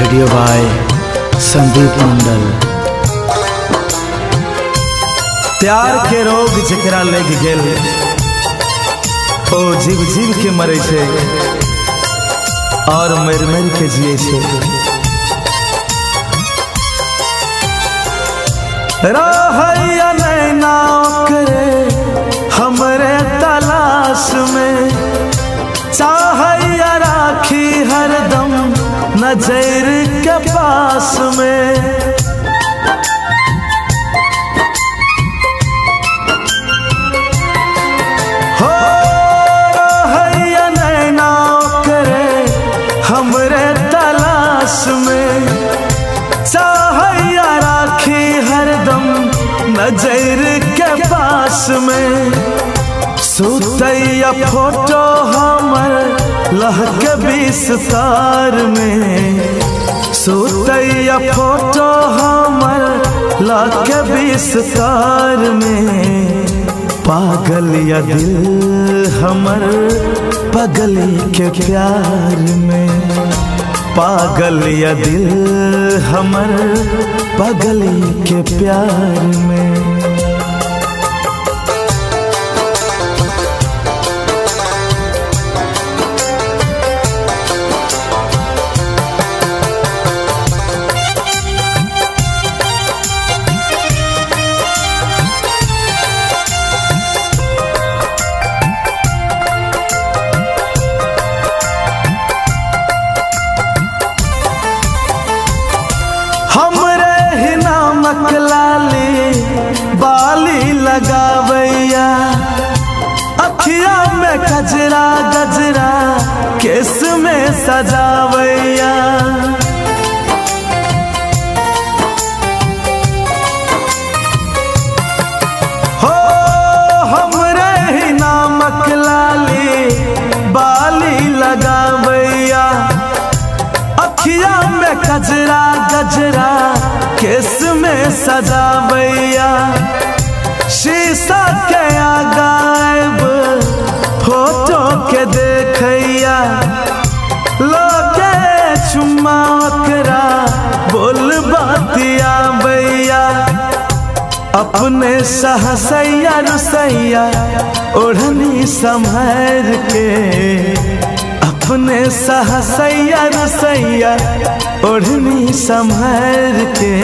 Video by Sandeep मंडल। प्यार के रोग जकरा लग गेल ओ जीव जीव के मरे छे और मर मर के जिए छे। रहैया नैना ओकरे हमरे तलाश में, चाहैया राखी हरदम नजर के पास में। हो रहैया नैना ओकरे हमरे तलाश में, चाहैया राखी हरदम नजर के पास में। सुतैया फोटो हमर लहके बिस्तार में, सुतैया फोटो हमर लहके बिस्तार में। पागल या दिल हमर पगली के प्यार में, पागल या दिल हमर पगली के प्यार में। हमरे ही नामक लाली बाली लगावैया, अखिया में गजरा गजरा केस में सजावैया। हो हमरे ही नामक लाली बाली लगावैया, अखिया में गजरा गजरा केस में सजावैया। शीशा के आगाब फोटो के देखैया, लोगे चुम्मा ओकरा बोल बातिया बैया। अपने सहसैया रुसैया ओढ़नी संभर के, अपने सहसैया रसैया ओढ़नी संभर के।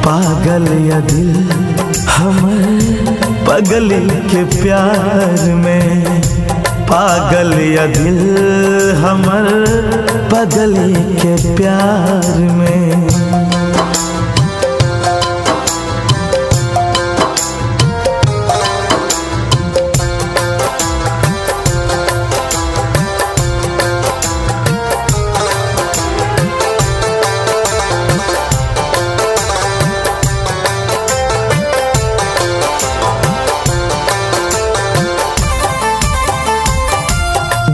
पागल या दिल हमर पगली के प्यार में, पागल या दिल हमर पगली के प्यार में।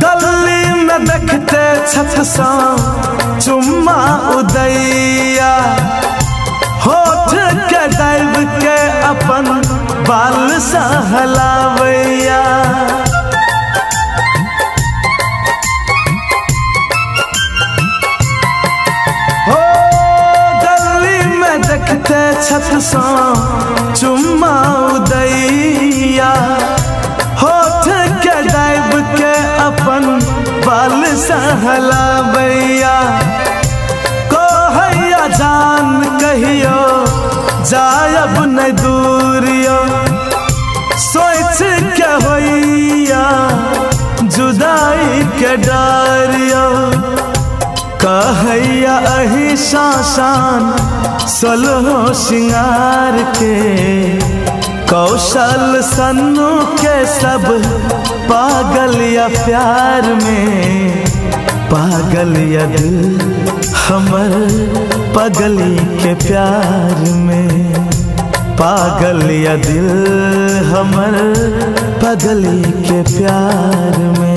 गली में देखते छत सा चुम्मा उदैया, होठ के दब के अपन बाल सहलावैया। हो गली में देखते छत सा चुम्मा उदैया, होठ के दब के अपन बाल सहलावैया। कहैया जान कहियो जायब न दूरियो, सोच के होइया जुदाई के डरियो। कहैया अही शान सोलहो सिंगार के, कौशल सन्नू के सब पागल या प्यार में। पागल या दिल हमर पगली के प्यार में, पागल या दिल हमर पगली के प्यार में।